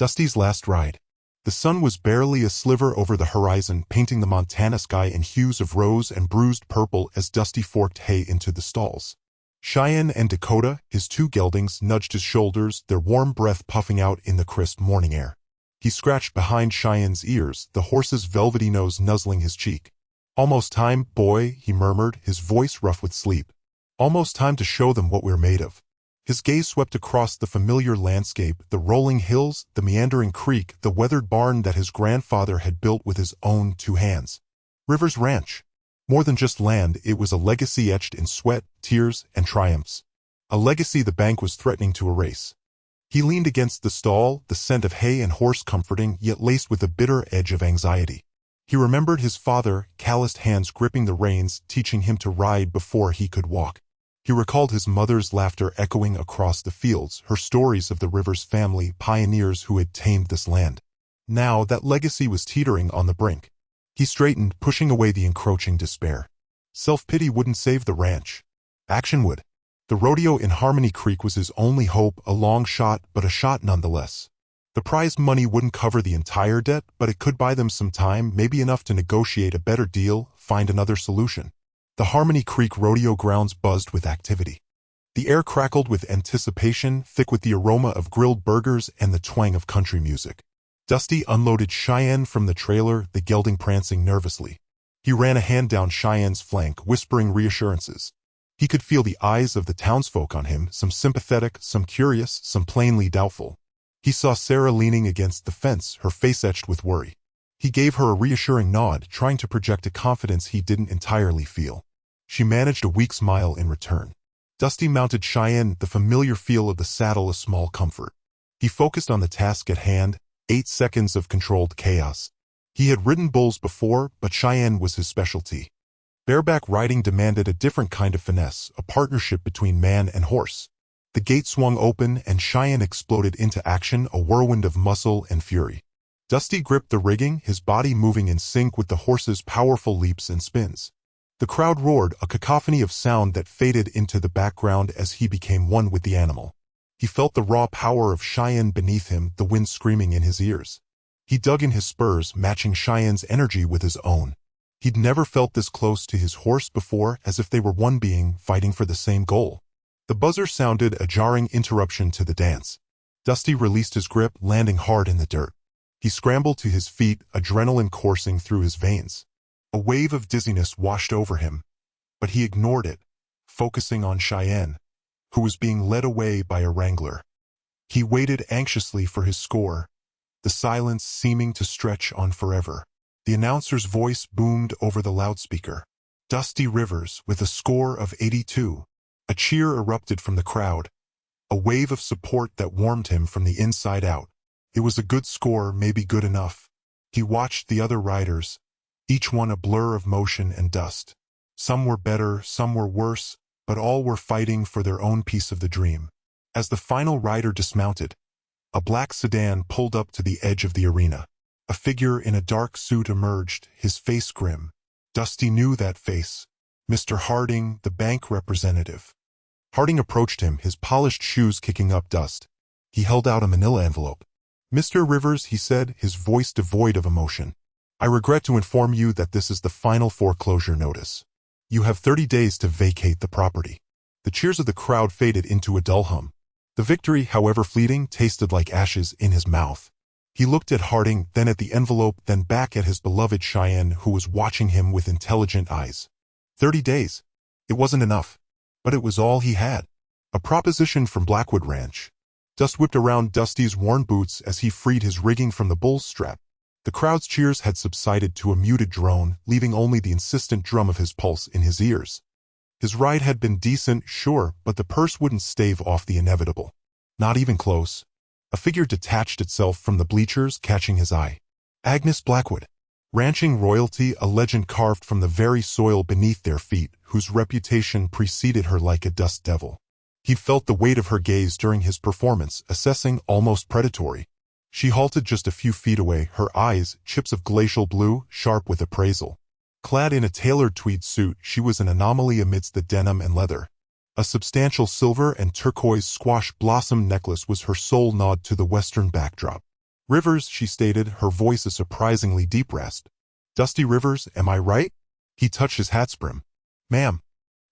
Dusty's last ride. The sun was barely a sliver over the horizon, painting the Montana sky in hues of rose and bruised purple as Dusty forked hay into the stalls. Cheyenne and Dakota, his two geldings, nudged his shoulders, their warm breath puffing out in the crisp morning air. He scratched behind Cheyenne's ears, the horse's velvety nose nuzzling his cheek. "Almost time, boy," he murmured, his voice rough with sleep. "Almost time to show them what we're made of." His gaze swept across the familiar landscape, the rolling hills, the meandering creek, the weathered barn that his grandfather had built with his own two hands. Rivers Ranch. More than just land, it was a legacy etched in sweat, tears, and triumphs. A legacy the bank was threatening to erase. He leaned against the stall, the scent of hay and horse comforting, yet laced with a bitter edge of anxiety. He remembered his father, calloused hands gripping the reins, teaching him to ride before he could walk. He recalled his mother's laughter echoing across the fields, her stories of the Rivers family, pioneers who had tamed this land. Now that legacy was teetering on the brink. He straightened, pushing away the encroaching despair. Self-pity wouldn't save the ranch. Action would. The rodeo in Harmony Creek was his only hope, a long shot, but a shot nonetheless. The prize money wouldn't cover the entire debt, but it could buy them some time, maybe enough to negotiate a better deal, find another solution. The Harmony Creek rodeo grounds buzzed with activity. The air crackled with anticipation, thick with the aroma of grilled burgers and the twang of country music. Dusty unloaded Cheyenne from the trailer, the gelding prancing nervously. He ran a hand down Cheyenne's flank, whispering reassurances. He could feel the eyes of the townsfolk on him, some sympathetic, some curious, some plainly doubtful. He saw Sarah leaning against the fence, her face etched with worry. He gave her a reassuring nod, trying to project a confidence he didn't entirely feel. She managed a weak smile in return. Dusty mounted Cheyenne, the familiar feel of the saddle a small comfort. He focused on the task at hand, 8 seconds of controlled chaos. He had ridden bulls before, but Cheyenne was his specialty. Bareback riding demanded a different kind of finesse, a partnership between man and horse. The gate swung open and Cheyenne exploded into action, a whirlwind of muscle and fury. Dusty gripped the rigging, his body moving in sync with the horse's powerful leaps and spins. The crowd roared, a cacophony of sound that faded into the background as he became one with the animal. He felt the raw power of Cheyenne beneath him, the wind screaming in his ears. He dug in his spurs, matching Cheyenne's energy with his own. He'd never felt this close to his horse before, as if they were one being, fighting for the same goal. The buzzer sounded, a jarring interruption to the dance. Dusty released his grip, landing hard in the dirt. He scrambled to his feet, adrenaline coursing through his veins. A wave of dizziness washed over him, but he ignored it, focusing on Cheyenne, who was being led away by a wrangler. He waited anxiously for his score, the silence seeming to stretch on forever. The announcer's voice boomed over the loudspeaker. Dusty Rivers with a score of 82. A cheer erupted from the crowd, a wave of support that warmed him from the inside out. It was a good score, maybe good enough. He watched the other riders, each one a blur of motion and dust. Some were better, some were worse, but all were fighting for their own piece of the dream. As the final rider dismounted, a black sedan pulled up to the edge of the arena. A figure in a dark suit emerged, his face grim. Dusty knew that face. Mr. Harding, the bank representative. Harding approached him, his polished shoes kicking up dust. He held out a manila envelope. "Mr. Rivers," he said, his voice devoid of emotion, "I regret to inform you that this is the final foreclosure notice. You have 30 days to vacate the property." The cheers of the crowd faded into a dull hum. The victory, however fleeting, tasted like ashes in his mouth. He looked at Harding, then at the envelope, then back at his beloved Cheyenne, who was watching him with intelligent eyes. 30 days. It wasn't enough. But it was all he had. A proposition from Blackwood Ranch. Dust whipped around Dusty's worn boots as he freed his rigging from the bull's strap. The crowd's cheers had subsided to a muted drone, leaving only the insistent drum of his pulse in his ears. His ride had been decent, sure, but the purse wouldn't stave off the inevitable. Not even close. A figure detached itself from the bleachers, catching his eye. Agnes Blackwood. Ranching royalty, a legend carved from the very soil beneath their feet, whose reputation preceded her like a dust devil. He felt the weight of her gaze during his performance, assessing, almost predatory. She halted just a few feet away, her eyes, chips of glacial blue, sharp with appraisal. Clad in a tailored tweed suit, she was an anomaly amidst the denim and leather. A substantial silver and turquoise squash blossom necklace was her sole nod to the western backdrop. Rivers, she stated, her voice a surprisingly deep rasp. Dusty Rivers, am I right? He touched his hat's brim. Ma'am,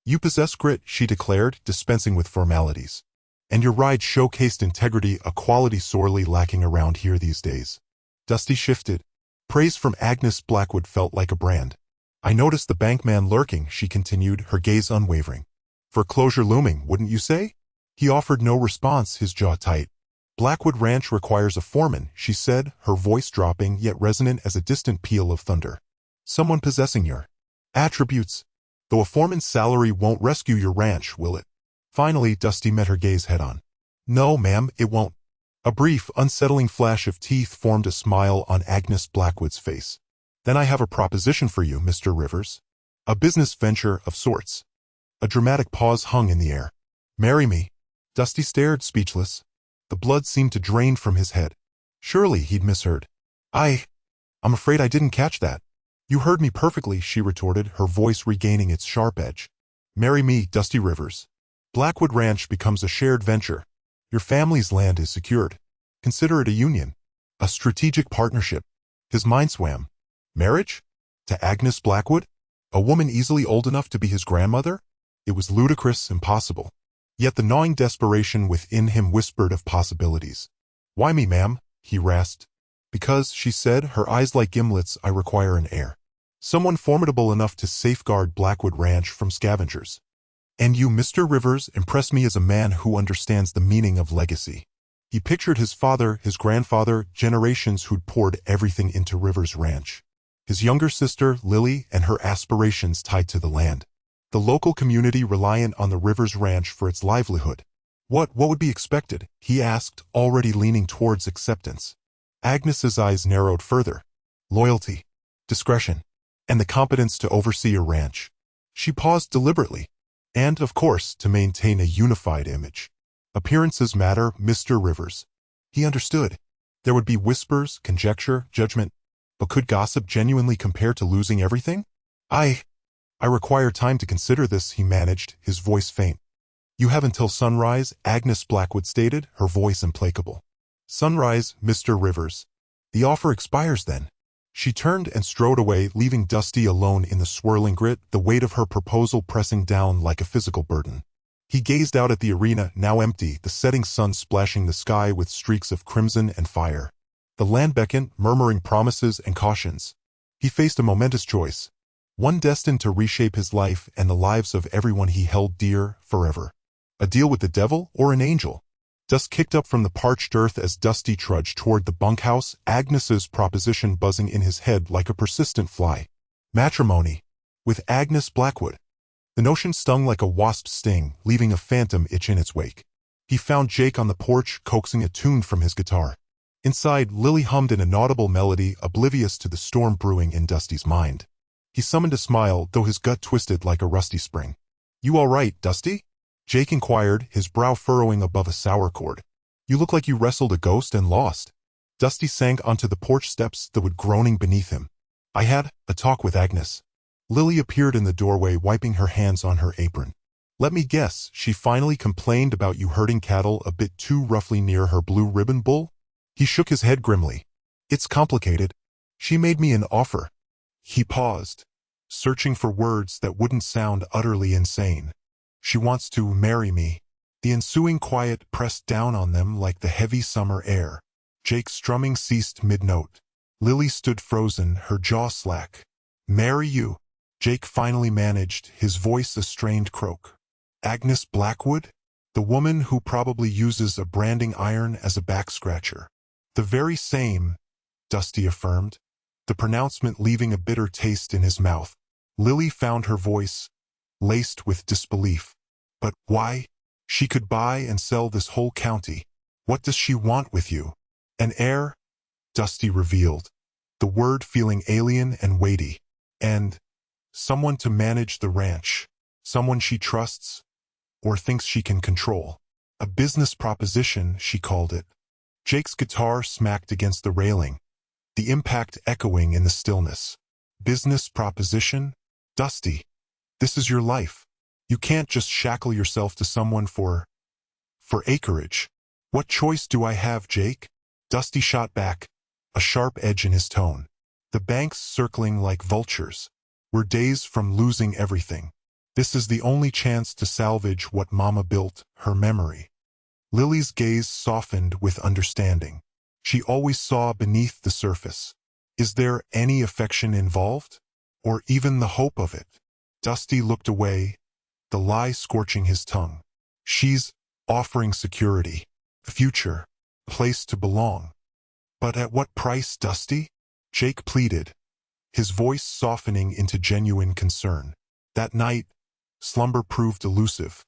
you possess grit, she declared, dispensing with formalities. And your ride showcased integrity, a quality sorely lacking around here these days. Dusty shifted. Praise from Agnes Blackwood felt like a brand. I noticed the bankman lurking, she continued, her gaze unwavering. Foreclosure looming, wouldn't you say? He offered no response, his jaw tight. Blackwood Ranch requires a foreman, she said, her voice dropping yet resonant as a distant peal of thunder. Someone possessing your attributes. Though a foreman's salary won't rescue your ranch, will it? Finally, Dusty met her gaze head-on. No, ma'am, it won't. A brief, unsettling flash of teeth formed a smile on Agnes Blackwood's face. Then I have a proposition for you, Mr. Rivers. A business venture of sorts. A dramatic pause hung in the air. Marry me. Dusty stared, speechless. The blood seemed to drain from his head. Surely he'd misheard. I'm afraid I didn't catch that. You heard me perfectly, she retorted, her voice regaining its sharp edge. Marry me, Dusty Rivers. Blackwood Ranch becomes a shared venture. Your family's land is secured. Consider it a union. A strategic partnership. His mind swam. Marriage? To Agnes Blackwood? A woman easily old enough to be his grandmother? It was ludicrous, impossible. Yet the gnawing desperation within him whispered of possibilities. Why me, ma'am? He rasped. Because, she said, her eyes like gimlets, I require an heir. Someone formidable enough to safeguard Blackwood Ranch from scavengers. And you, Mr. Rivers, impress me as a man who understands the meaning of legacy. He pictured his father, his grandfather, generations who'd poured everything into Rivers Ranch. His younger sister, Lily, and her aspirations tied to the land. The local community reliant on the Rivers Ranch for its livelihood. What would be expected? He asked, already leaning towards acceptance. Agnes's eyes narrowed further. Loyalty, discretion, and the competence to oversee a ranch. She paused deliberately. And, of course, to maintain a unified image. Appearances matter, Mr. Rivers. He understood. There would be whispers, conjecture, judgment. But could gossip genuinely compare to losing everything? I require time to consider this, he managed, his voice faint. You have until sunrise, Agnes Blackwood stated, her voice implacable. Sunrise, Mr. Rivers. The offer expires then. She turned and strode away, leaving Dusty alone in the swirling grit, the weight of her proposal pressing down like a physical burden. He gazed out at the arena, now empty, the setting sun splashing the sky with streaks of crimson and fire. The land beckoned, murmuring promises and cautions. He faced a momentous choice. One destined to reshape his life and the lives of everyone he held dear, forever. A deal with the devil or an angel? Dust kicked up from the parched earth as Dusty trudged toward the bunkhouse, Agnes's proposition buzzing in his head like a persistent fly. Matrimony. With Agnes Blackwood. The notion stung like a wasp's sting, leaving a phantom itch in its wake. He found Jake on the porch, coaxing a tune from his guitar. Inside, Lily hummed an inaudible melody, oblivious to the storm brewing in Dusty's mind. He summoned a smile, though his gut twisted like a rusty spring. You all right, Dusty? Jake inquired, his brow furrowing above a sour cord. You look like you wrestled a ghost and lost. Dusty sank onto the porch steps, the wood groaning beneath him. I had a talk with Agnes. Lily appeared in the doorway, wiping her hands on her apron. Let me guess, she finally complained about you herding cattle a bit too roughly near her blue ribbon bull? He shook his head grimly. It's complicated. She made me an offer. He paused, searching for words that wouldn't sound utterly insane. She wants to marry me. The ensuing quiet pressed down on them like the heavy summer air. Jake's strumming ceased mid-note. Lily stood frozen, her jaw slack. Marry you? Jake finally managed, his voice a strained croak. Agnes Blackwood? The woman who probably uses a branding iron as a back-scratcher. The very same, Dusty affirmed, the pronouncement leaving a bitter taste in his mouth. Lily found her voice, laced with disbelief. But why? She could buy and sell this whole county. What does she want with you? An heir? Dusty revealed, the word feeling alien and weighty. And someone to manage the ranch. Someone she trusts or thinks she can control. A business proposition, she called it. Jake's guitar smacked against the railing, the impact echoing in the stillness. Business proposition? Dusty, this is your life. You can't just shackle yourself to someone for acreage. What choice do I have, Jake? Dusty shot back, a sharp edge in his tone. The banks circling like vultures. We're days from losing everything. This is the only chance to salvage what Mama built, her memory. Lily's gaze softened with understanding. She always saw beneath the surface. Is there any affection involved? Or even the hope of it? Dusty looked away, the lie scorching his tongue. She's offering security, a future, a place to belong. But at what price, Dusty? Jake pleaded, his voice softening into genuine concern. That night, slumber proved elusive.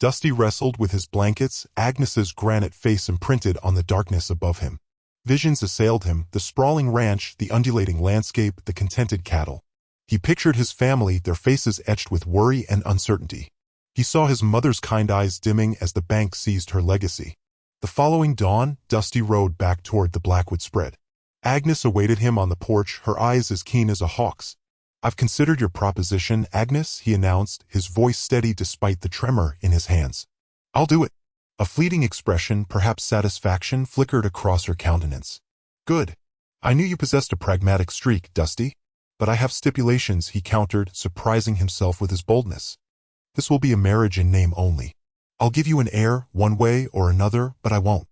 Dusty wrestled with his blankets, Agnes's granite face imprinted on the darkness above him. Visions assailed him, the sprawling ranch, the undulating landscape, the contented cattle. He pictured his family, their faces etched with worry and uncertainty. He saw his mother's kind eyes dimming as the bank seized her legacy. The following dawn, Dusty rode back toward the Blackwood spread. Agnes awaited him on the porch, her eyes as keen as a hawk's. "I've considered your proposition, Agnes," he announced, his voice steady despite the tremor in his hands. "I'll do it." A fleeting expression, perhaps satisfaction, flickered across her countenance. "Good. I knew you possessed a pragmatic streak, Dusty. But I have stipulations," he countered, surprising himself with his boldness. "This will be a marriage in name only. I'll give you an heir, one way or another, but I won't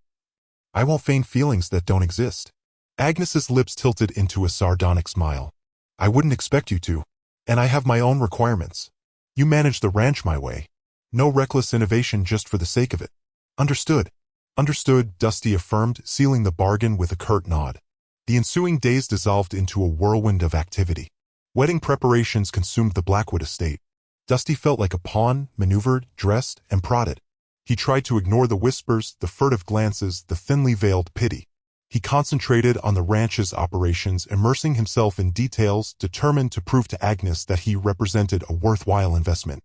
feign feelings that don't exist." Agnes's lips tilted into a sardonic smile. "I wouldn't expect you to. And I have my own requirements. You manage the ranch my way. No reckless innovation just for the sake of it." "Understood." "Understood," Dusty affirmed, sealing the bargain with a curt nod. The ensuing days dissolved into a whirlwind of activity. Wedding preparations consumed the Blackwood estate. Dusty felt like a pawn, maneuvered, dressed, and prodded. He tried to ignore the whispers, the furtive glances, the thinly veiled pity. He concentrated on the ranch's operations, immersing himself in details, determined to prove to Agnes that he represented a worthwhile investment.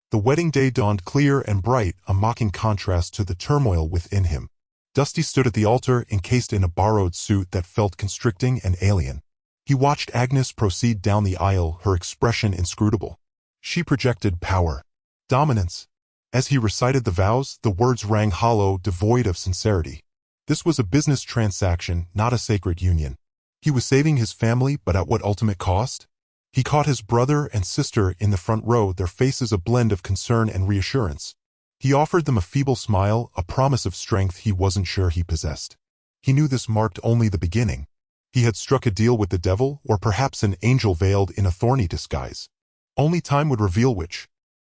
The wedding day dawned clear and bright, a mocking contrast to the turmoil within him. Dusty stood at the altar, encased in a borrowed suit that felt constricting and alien. He watched Agnes proceed down the aisle, her expression inscrutable. She projected power, dominance. As he recited the vows, the words rang hollow, devoid of sincerity. This was a business transaction, not a sacred union. He was saving his family, but at what ultimate cost? He caught his brother and sister in the front row, their faces a blend of concern and reassurance. He offered them a feeble smile, a promise of strength he wasn't sure he possessed. He knew this marked only the beginning. He had struck a deal with the devil, or perhaps an angel veiled in a thorny disguise. Only time would reveal which.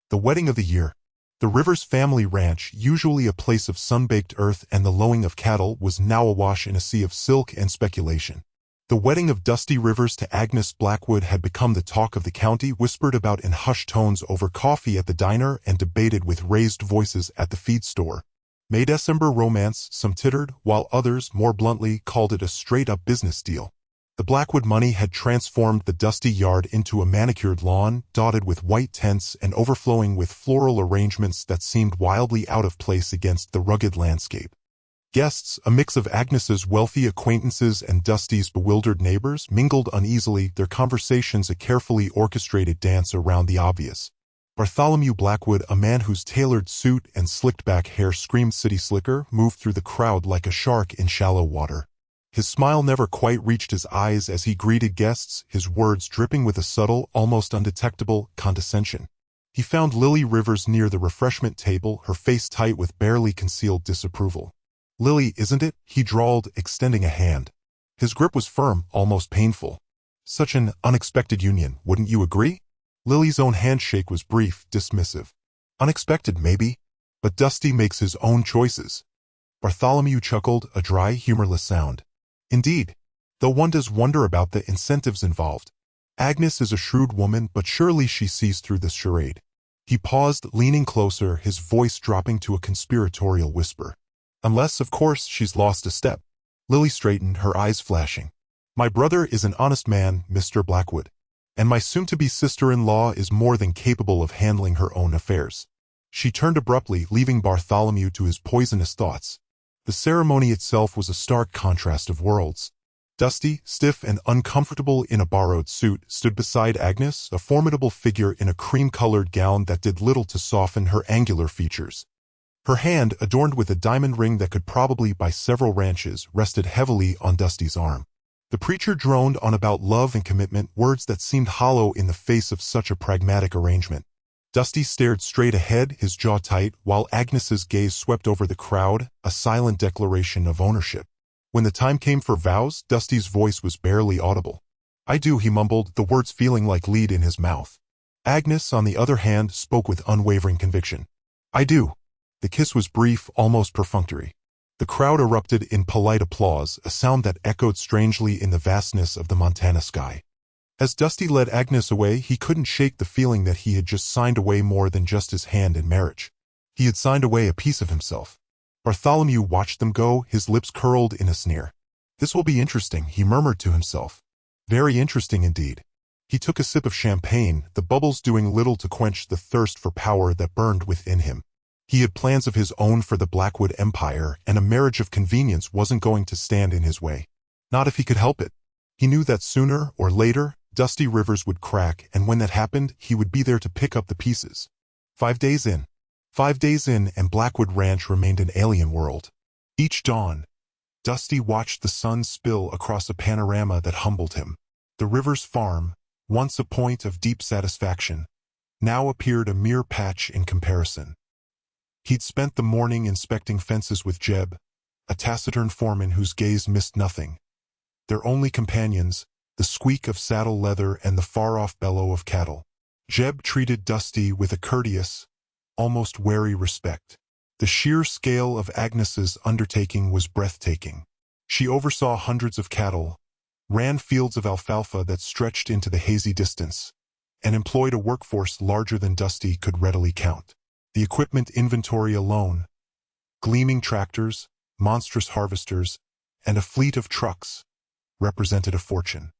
The wedding of the year. The Rivers family ranch, usually a place of sun-baked earth and the lowing of cattle, was now awash in a sea of silk and speculation. The wedding of Dusty Rivers to Agnes Blackwood had become the talk of the county, whispered about in hushed tones over coffee at the diner and debated with raised voices at the feed store. May-December romance, some tittered, while others, more bluntly, called it a straight-up business deal. The Blackwood money had transformed the dusty yard into a manicured lawn, dotted with white tents and overflowing with floral arrangements that seemed wildly out of place against the rugged landscape. Guests, a mix of Agnes's wealthy acquaintances and Dusty's bewildered neighbors, mingled uneasily, their conversations a carefully orchestrated dance around the obvious. Bartholomew Blackwood, a man whose tailored suit and slicked-back hair screamed city slicker, moved through the crowd like a shark in shallow water. His smile never quite reached his eyes as he greeted guests, his words dripping with a subtle, almost undetectable, condescension. He found Lily Rivers near the refreshment table, her face tight with barely concealed disapproval. "Lily, isn't it?" he drawled, extending a hand. His grip was firm, almost painful. "Such an unexpected union, wouldn't you agree?" Lily's own handshake was brief, dismissive. "Unexpected, maybe. But Dusty makes his own choices." Bartholomew chuckled, a dry, humorless sound. "Indeed. Though one does wonder about the incentives involved. Agnes is a shrewd woman, but surely she sees through this charade." He paused, leaning closer, his voice dropping to a conspiratorial whisper. "Unless, of course, she's lost a step." Lily straightened, her eyes flashing. "My brother is an honest man, Mr. Blackwood. And my soon-to-be sister-in-law is more than capable of handling her own affairs." She turned abruptly, leaving Bartholomew to his poisonous thoughts. The ceremony itself was a stark contrast of worlds. Dusty, stiff and uncomfortable in a borrowed suit, stood beside Agnes, a formidable figure in a cream-colored gown that did little to soften her angular features. Her hand, adorned with a diamond ring that could probably buy several ranches, rested heavily on Dusty's arm. The preacher droned on about love and commitment, words that seemed hollow in the face of such a pragmatic arrangement. Dusty stared straight ahead, his jaw tight, while Agnes's gaze swept over the crowd, a silent declaration of ownership. When the time came for vows, Dusty's voice was barely audible. "I do," he mumbled, the words feeling like lead in his mouth. Agnes, on the other hand, spoke with unwavering conviction. "I do." The kiss was brief, almost perfunctory. The crowd erupted in polite applause, a sound that echoed strangely in the vastness of the Montana sky. As Dusty led Agnes away, he couldn't shake the feeling that he had just signed away more than just his hand in marriage. He had signed away a piece of himself. Bartholomew watched them go, his lips curled in a sneer. "This will be interesting," he murmured to himself. "Very interesting indeed." He took a sip of champagne, the bubbles doing little to quench the thirst for power that burned within him. He had plans of his own for the Blackwood Empire, and a marriage of convenience wasn't going to stand in his way. Not if he could help it. He knew that sooner or later, Dusty Rivers would crack, and when that happened, he would be there to pick up the pieces. 5 days in. 5 days in, and Blackwood Ranch remained an alien world. Each dawn, Dusty watched the sun spill across a panorama that humbled him. The Rivers farm, once a point of deep satisfaction, now appeared a mere patch in comparison. He'd spent the morning inspecting fences with Jeb, a taciturn foreman whose gaze missed nothing. Their only companions, the squeak of saddle leather and the far-off bellow of cattle. Jeb treated Dusty with a courteous, almost wary respect. The sheer scale of Agnes's undertaking was breathtaking. She oversaw hundreds of cattle, ran fields of alfalfa that stretched into the hazy distance, and employed a workforce larger than Dusty could readily count. The equipment inventory alone, gleaming tractors, monstrous harvesters, and a fleet of trucks, represented a fortune.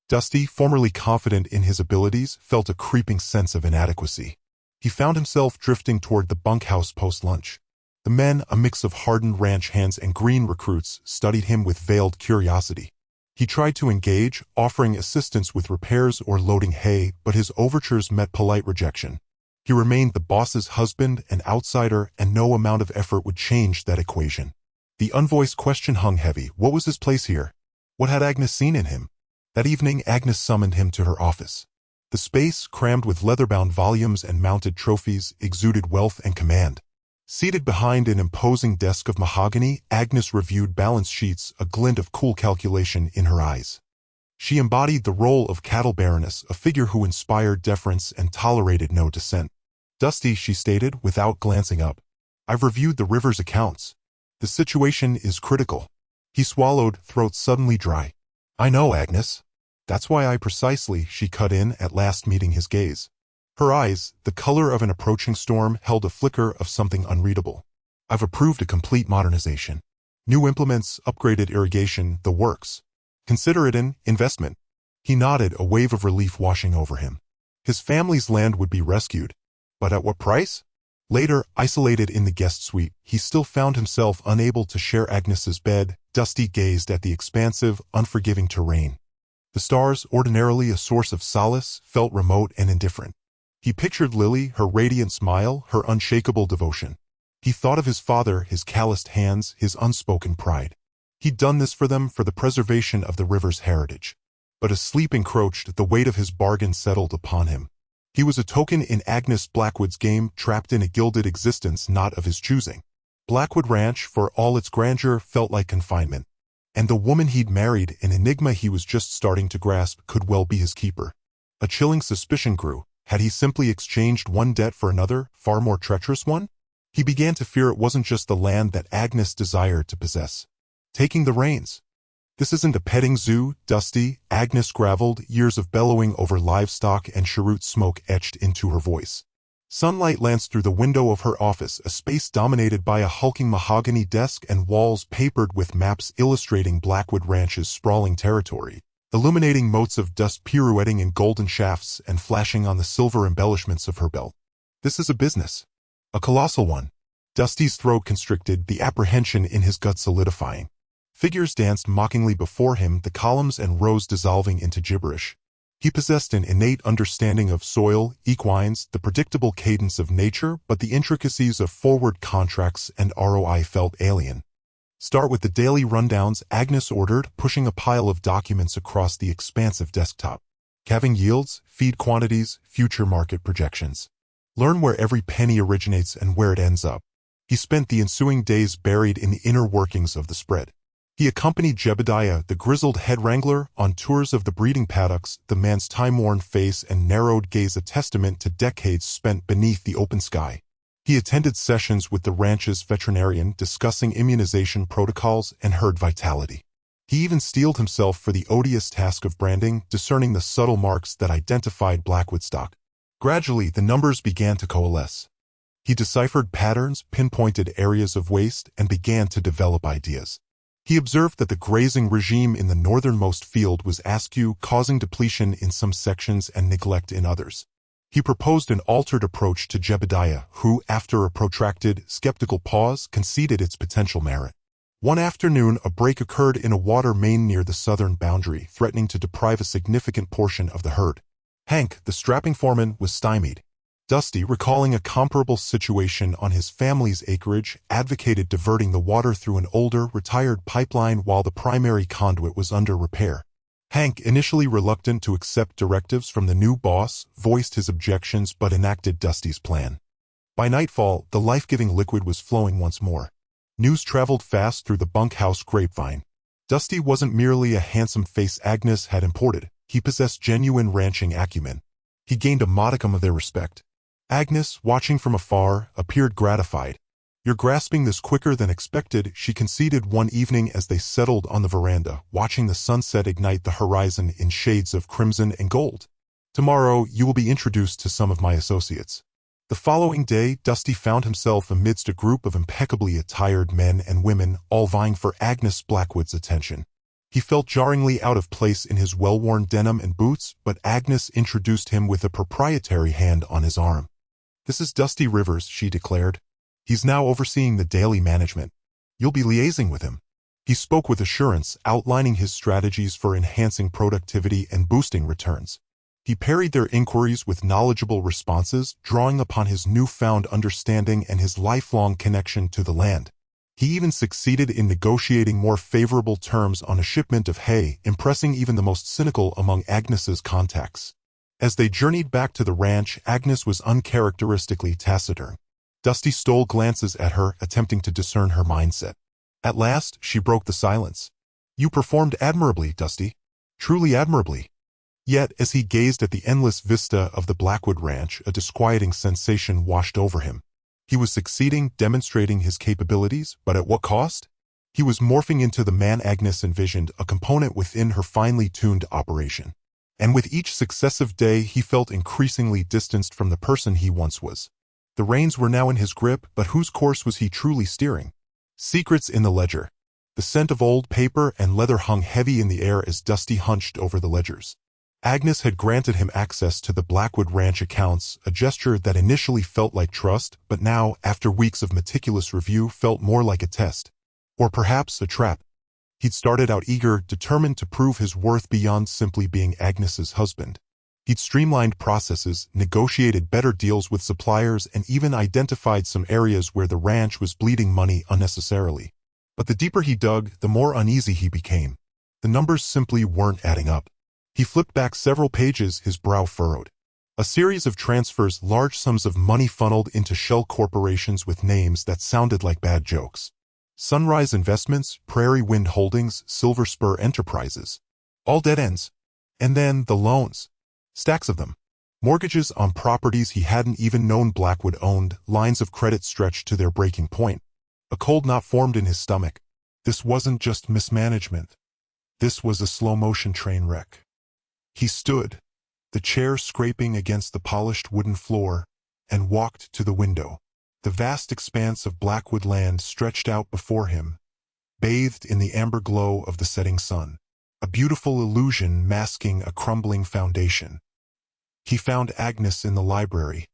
Dusty, formerly confident in his abilities, felt a creeping sense of inadequacy. He found himself drifting toward the bunkhouse post-lunch. The men, a mix of hardened ranch hands and green recruits, studied him with veiled curiosity. He tried to engage, offering assistance with repairs or loading hay, but his overtures met polite rejection. He remained the boss's husband, an outsider, and no amount of effort would change that equation. The unvoiced question hung heavy. What was his place here? What had Agnes seen in him? That evening, Agnes summoned him to her office. The space, crammed with leather-bound volumes and mounted trophies, exuded wealth and command. Seated behind an imposing desk of mahogany, Agnes reviewed balance sheets, a glint of cool calculation in her eyes. She embodied the role of cattle baroness, a figure who inspired deference and tolerated no dissent. "Dusty," she stated, without glancing up, "I've reviewed the Rivers accounts. The situation is critical." He swallowed, throat suddenly dry. "I know, Agnes. That's why I precisely," she cut in, at last meeting his gaze. Her eyes, the color of an approaching storm, held a flicker of something unreadable. "I've approved a complete modernization. New implements, upgraded irrigation, the works. Consider it an investment." He nodded, a wave of relief washing over him. His family's land would be rescued. But at what price? Later, isolated in the guest suite, he still found himself unable to share Agnes's bed. Dusty gazed at the expansive, unforgiving terrain. The stars, ordinarily a source of solace, felt remote and indifferent. He pictured Lily, her radiant smile, her unshakable devotion. He thought of his father, his calloused hands, his unspoken pride. He'd done this for them, for the preservation of the river's heritage. But as sleep encroached, the weight of his bargain settled upon him. He was a token in Agnes Blackwood's game, trapped in a gilded existence not of his choosing. Blackwood Ranch, for all its grandeur, felt like confinement. And the woman he'd married, an enigma he was just starting to grasp, could well be his keeper. A chilling suspicion grew. Had he simply exchanged one debt for another, far more treacherous one? He began to fear it wasn't just the land that Agnes desired to possess. Taking the reins. "This isn't a petting zoo, Dusty," Agnes graveled, years of bellowing over livestock and cheroot smoke etched into her voice. Sunlight lanced through the window of her office, a space dominated by a hulking mahogany desk and walls papered with maps illustrating Blackwood Ranch's sprawling territory, illuminating motes of dust pirouetting in golden shafts and flashing on the silver embellishments of her belt. "This is a business. A colossal one." Dusty's throat constricted, the apprehension in his gut solidifying. Figures danced mockingly before him, the columns and rows dissolving into gibberish. He possessed an innate understanding of soil, equines, the predictable cadence of nature, but the intricacies of forward contracts and ROI felt alien. "Start with the daily rundowns," Agnes ordered, pushing a pile of documents across the expansive desktop. "Calving yields, feed quantities, future market projections. Learn where every penny originates and where it ends up." He spent the ensuing days buried in the inner workings of the spread. He accompanied Jebediah, the grizzled head wrangler, on tours of the breeding paddocks, the man's time-worn face and narrowed gaze a testament to decades spent beneath the open sky. He attended sessions with the ranch's veterinarian discussing immunization protocols and herd vitality. He even steeled himself for the odious task of branding, discerning the subtle marks that identified Blackwood stock. Gradually, the numbers began to coalesce. He deciphered patterns, pinpointed areas of waste, and began to develop ideas. He observed that the grazing regime in the northernmost field was askew, causing depletion in some sections and neglect in others. He proposed an altered approach to Jebediah, who, after a protracted, skeptical pause, conceded its potential merit. One afternoon, a break occurred in a water main near the southern boundary, threatening to deprive a significant portion of the herd. Hank, the strapping foreman, was stymied. Dusty, recalling a comparable situation on his family's acreage, advocated diverting the water through an older, retired pipeline while the primary conduit was under repair. Hank, initially reluctant to accept directives from the new boss, voiced his objections but enacted Dusty's plan. By nightfall, the life-giving liquid was flowing once more. News traveled fast through the bunkhouse grapevine. Dusty wasn't merely a handsome face Agnes had imported. He possessed genuine ranching acumen. He gained a modicum of their respect. Agnes, watching from afar, appeared gratified. "You're grasping this quicker than expected," she conceded one evening as they settled on the veranda, watching the sunset ignite the horizon in shades of crimson and gold. "Tomorrow, you will be introduced to some of my associates." The following day, Dusty found himself amidst a group of impeccably attired men and women, all vying for Agnes Blackwood's attention. He felt jarringly out of place in his well-worn denim and boots, but Agnes introduced him with a proprietary hand on his arm. "This is Dusty Rivers," she declared. "He's now overseeing the daily management. You'll be liaising with him." He spoke with assurance, outlining his strategies for enhancing productivity and boosting returns. He parried their inquiries with knowledgeable responses, drawing upon his newfound understanding and his lifelong connection to the land. He even succeeded in negotiating more favorable terms on a shipment of hay, impressing even the most cynical among Agnes's contacts. As they journeyed back to the ranch, Agnes was uncharacteristically taciturn. Dusty stole glances at her, attempting to discern her mindset. At last, she broke the silence. "You performed admirably, Dusty. Truly admirably." Yet, as he gazed at the endless vista of the Blackwood Ranch, a disquieting sensation washed over him. He was succeeding, demonstrating his capabilities, but at what cost? He was morphing into the man Agnes envisioned, a component within her finely tuned operation. And with each successive day, he felt increasingly distanced from the person he once was. The reins were now in his grip, but whose course was he truly steering? Secrets in the ledger. The scent of old paper and leather hung heavy in the air as Dusty hunched over the ledgers. Agnes had granted him access to the Blackwood Ranch accounts, a gesture that initially felt like trust, but now, after weeks of meticulous review, felt more like a test. Or perhaps a trap. He'd started out eager, determined to prove his worth beyond simply being Agnes's husband. He'd streamlined processes, negotiated better deals with suppliers, and even identified some areas where the ranch was bleeding money unnecessarily. But the deeper he dug, the more uneasy he became. The numbers simply weren't adding up. He flipped back several pages, his brow furrowed. A series of transfers, large sums of money funneled into shell corporations with names that sounded like bad jokes. Sunrise Investments, Prairie Wind Holdings, Silver Spur Enterprises. All dead ends. And then the loans. Stacks of them. Mortgages on properties he hadn't even known Blackwood owned, lines of credit stretched to their breaking point. A cold knot formed in his stomach. This wasn't just mismanagement. This was a slow-motion train wreck. He stood, the chair scraping against the polished wooden floor, and walked to the window. The vast expanse of Blackwood land stretched out before him, bathed in the amber glow of the setting sun, a beautiful illusion masking a crumbling foundation. He found Agnes in the library,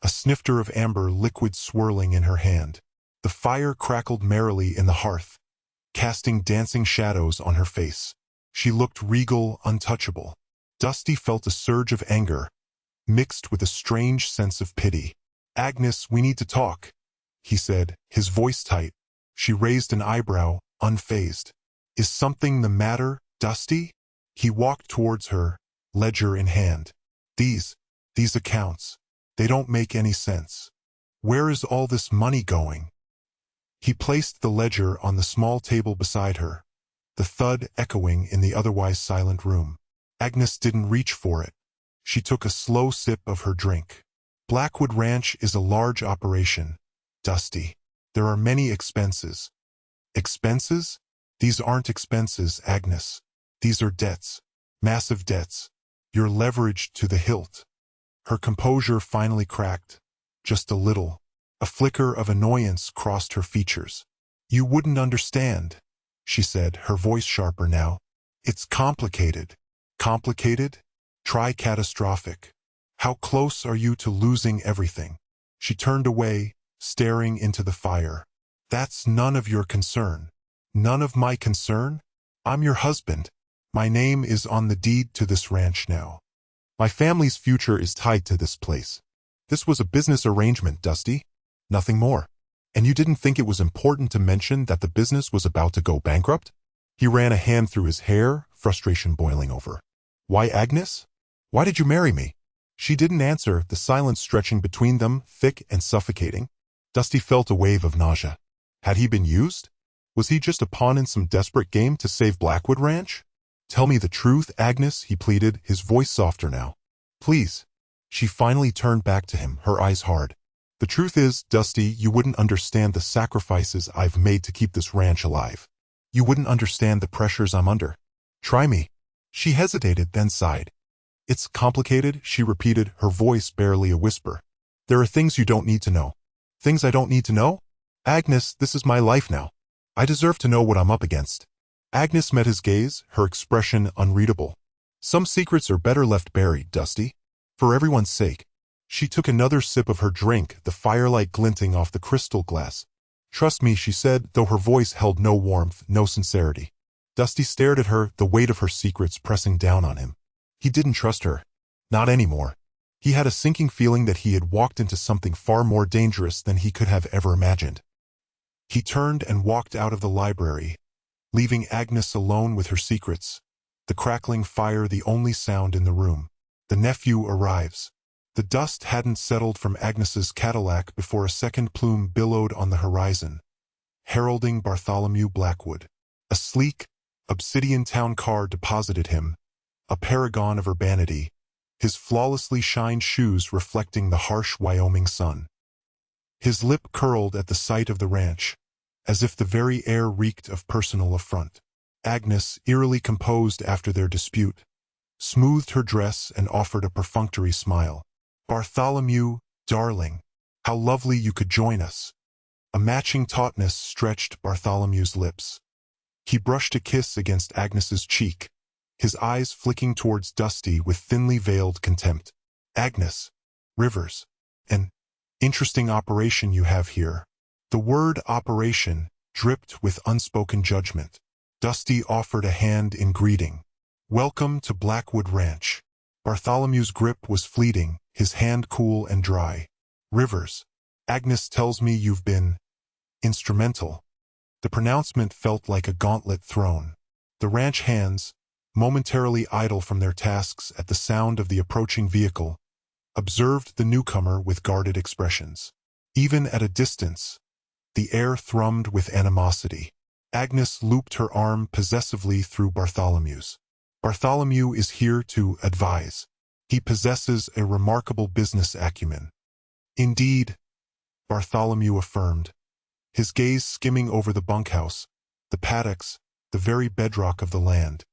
a snifter of amber liquid swirling in her hand. The fire crackled merrily in the hearth, casting dancing shadows on her face. She looked regal, untouchable. Dusty felt a surge of anger, mixed with a strange sense of pity. "Agnes, we need to talk," he said, his voice tight. She raised an eyebrow, unfazed. "Is something the matter, Dusty?" He walked towards her, ledger in hand. These accounts, they don't make any sense. Where is all this money going?" He placed the ledger on the small table beside her, the thud echoing in the otherwise silent room. Agnes didn't reach for it. She took a slow sip of her drink. "Blackwood Ranch is a large operation, Dusty. There are many expenses." "Expenses? These aren't expenses, Agnes. These are debts. Massive debts. You're leveraged to the hilt." Her composure finally cracked. Just a little. A flicker of annoyance crossed her features. "You wouldn't understand," she said, her voice sharper now. "It's complicated." "Complicated? Try catastrophic. How close are you to losing everything?" She turned away, staring into the fire. "That's none of your concern." "None of my concern? I'm your husband. My name is on the deed to this ranch now. My family's future is tied to this place. This was a business arrangement, Dusty. Nothing more. And you didn't think it was important to mention that the business was about to go bankrupt?" He ran a hand through his hair, frustration boiling over. "Why, Agnes? Why did you marry me?" She didn't answer, the silence stretching between them, thick and suffocating. Dusty felt a wave of nausea. Had he been used? Was he just a pawn in some desperate game to save Blackwood Ranch? "Tell me the truth, Agnes," he pleaded, his voice softer now. "Please." She finally turned back to him, her eyes hard. "The truth is, Dusty, you wouldn't understand the sacrifices I've made to keep this ranch alive. You wouldn't understand the pressures I'm under. Try me." She hesitated, then sighed. "It's complicated," she repeated, her voice barely a whisper. "There are things you don't need to know." "Things I don't need to know? Agnes, this is my life now. I deserve to know what I'm up against." Agnes met his gaze, her expression unreadable. "Some secrets are better left buried, Dusty. For everyone's sake." She took another sip of her drink, the firelight glinting off the crystal glass. "Trust me," she said, though her voice held no warmth, no sincerity. Dusty stared at her, the weight of her secrets pressing down on him. He didn't trust her. Not anymore. He had a sinking feeling that he had walked into something far more dangerous than he could have ever imagined. He turned and walked out of the library, leaving Agnes alone with her secrets. The crackling fire the only sound in the room. The nephew arrives. The dust hadn't settled from Agnes's Cadillac before a second plume billowed on the horizon, heralding Bartholomew Blackwood. A sleek, obsidian town car deposited him, a paragon of urbanity, his flawlessly shined shoes reflecting the harsh Wyoming sun. His lip curled at the sight of the ranch, as if the very air reeked of personal affront. Agnes, eerily composed after their dispute, smoothed her dress and offered a perfunctory smile. "Bartholomew, darling, how lovely you could join us." A matching tautness stretched Bartholomew's lips. He brushed a kiss against Agnes's cheek, his eyes flicking towards Dusty with thinly veiled contempt. "Agnes, Rivers, an interesting operation you have here." The word operation dripped with unspoken judgment. Dusty offered a hand in greeting. "Welcome to Blackwood Ranch." Bartholomew's grip was fleeting, his hand cool and dry. "Rivers, Agnes tells me you've been instrumental." The pronouncement felt like a gauntlet thrown. The ranch hands, momentarily idle from their tasks at the sound of the approaching vehicle, observed the newcomer with guarded expressions. Even at a distance, the air thrummed with animosity. Agnes looped her arm possessively through Bartholomew's. "Bartholomew is here to advise. He possesses a remarkable business acumen." "Indeed," Bartholomew affirmed, his gaze skimming over the bunkhouse, the paddocks, the very bedrock of the land.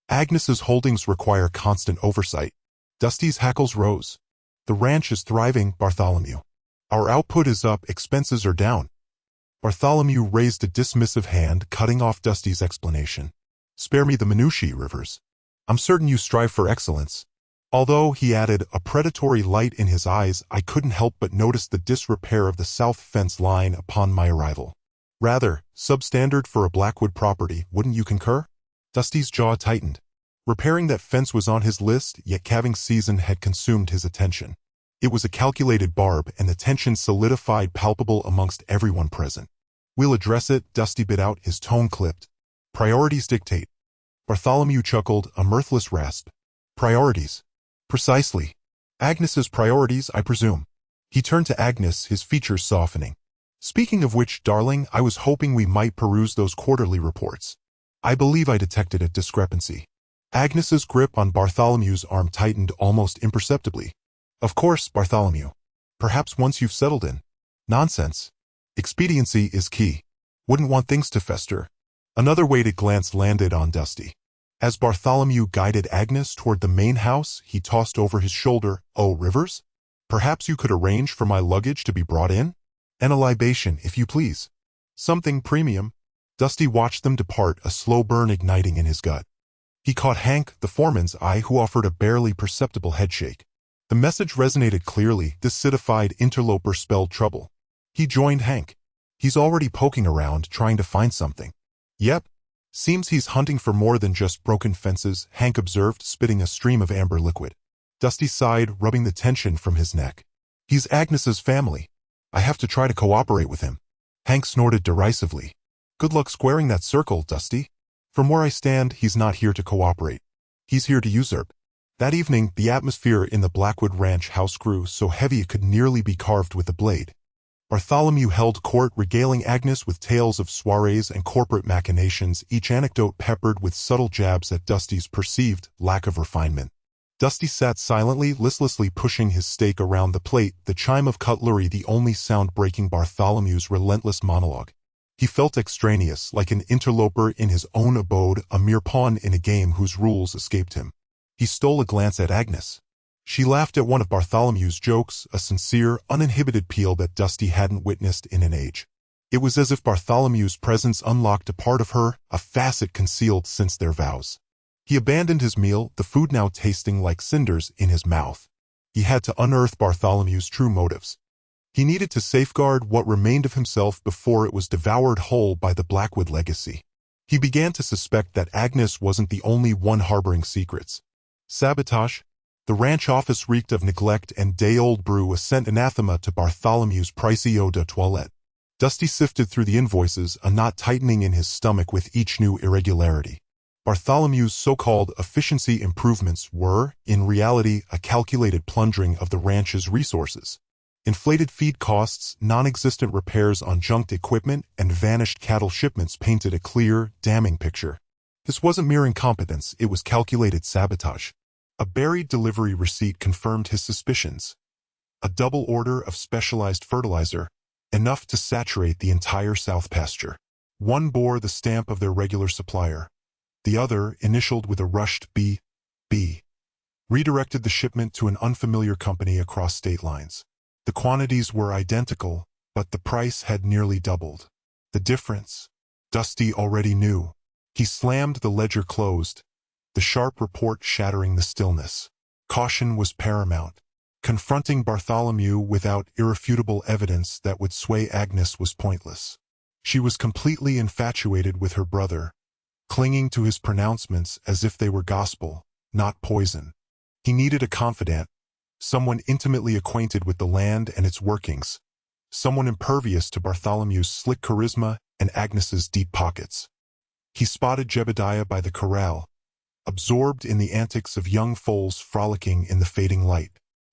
"Agnes's holdings require constant oversight." Dusty's hackles rose. "The ranch is thriving, Bartholomew. Our output is up, expenses are down." Bartholomew raised a dismissive hand, cutting off Dusty's explanation. "Spare me the minutiae, Rivers. I'm certain you strive for excellence." Although, he added, a predatory light in his eyes, I couldn't help but notice the disrepair of the south fence line upon my arrival. "Rather substandard for a Blackwood property, wouldn't you concur?" Dusty's jaw tightened. Repairing that fence was on his list, yet calving season had consumed his attention. It was a calculated barb, and the tension solidified palpable amongst everyone present. "We'll address it," Dusty bit out, his tone clipped. "Priorities dictate." Bartholomew chuckled, a mirthless rasp. "Priorities?" "Precisely. Agnes's priorities, I presume." He turned to Agnes, his features softening. "Speaking of which, darling, I was hoping we might peruse those quarterly reports. I believe I detected a discrepancy." Agnes's grip on Bartholomew's arm tightened almost imperceptibly. "Of course, Bartholomew. Perhaps once you've settled in." "Nonsense. Expediency is key. Wouldn't want things to fester." Another weighted glance landed on Dusty. As Bartholomew guided Agnes toward the main house, he tossed over his shoulder, "Oh, Rivers? Perhaps you could arrange for my luggage to be brought in? And a libation, if you please. Something premium." Dusty watched them depart, a slow burn igniting in his gut. He caught Hank, the foreman's eye, who offered a barely perceptible headshake. The message resonated clearly. This citified interloper spelled trouble. He joined Hank. "He's already poking around, trying to find something." "Yep. Seems he's hunting for more than just broken fences," Hank observed, spitting a stream of amber liquid. Dusty sighed, rubbing the tension from his neck. "He's Agnes's family. I have to try to cooperate with him." Hank snorted derisively. "Good luck squaring that circle, Dusty. From where I stand, he's not here to cooperate. He's here to usurp." That evening, the atmosphere in the Blackwood Ranch house grew so heavy it could nearly be carved with a blade. Bartholomew held court, regaling Agnes with tales of soirees and corporate machinations, each anecdote peppered with subtle jabs at Dusty's perceived lack of refinement. Dusty sat silently, listlessly pushing his steak around the plate, the chime of cutlery the only sound breaking Bartholomew's relentless monologue. He felt extraneous, like an interloper in his own abode, a mere pawn in a game whose rules escaped him. He stole a glance at Agnes. She laughed at one of Bartholomew's jokes, a sincere, uninhibited peal that Dusty hadn't witnessed in an age. It was as if Bartholomew's presence unlocked a part of her, a facet concealed since their vows. He abandoned his meal, the food now tasting like cinders in his mouth. He had to unearth Bartholomew's true motives. He needed to safeguard what remained of himself before it was devoured whole by the Blackwood legacy. He began to suspect that Agnes wasn't the only one harboring secrets. Sabotage. The ranch office reeked of neglect, and day-old brew sent anathema to Bartholomew's pricey eau de toilette. Dusty sifted through the invoices, a knot tightening in his stomach with each new irregularity. Bartholomew's so-called efficiency improvements were, in reality, a calculated plundering of the ranch's resources. Inflated feed costs, non-existent repairs on junked equipment, and vanished cattle shipments painted a clear, damning picture. This wasn't mere incompetence, it was calculated sabotage. A buried delivery receipt confirmed his suspicions. A double order of specialized fertilizer, enough to saturate the entire south pasture. One bore the stamp of their regular supplier. The other, initialed with a rushed B, redirected the shipment to an unfamiliar company across state lines. The quantities were identical, but the price had nearly doubled. The difference, Dusty already knew. He slammed the ledger closed, the sharp report shattering the stillness. Caution was paramount. Confronting Bartholomew without irrefutable evidence that would sway Agnes was pointless. She was completely infatuated with her brother, clinging to his pronouncements as if they were gospel, not poison. He needed a confidant, someone intimately acquainted with the land and its workings, someone impervious to Bartholomew's slick charisma and Agnes's deep pockets. He spotted Jebediah by the corral, absorbed in the antics of young foals frolicking in the fading light.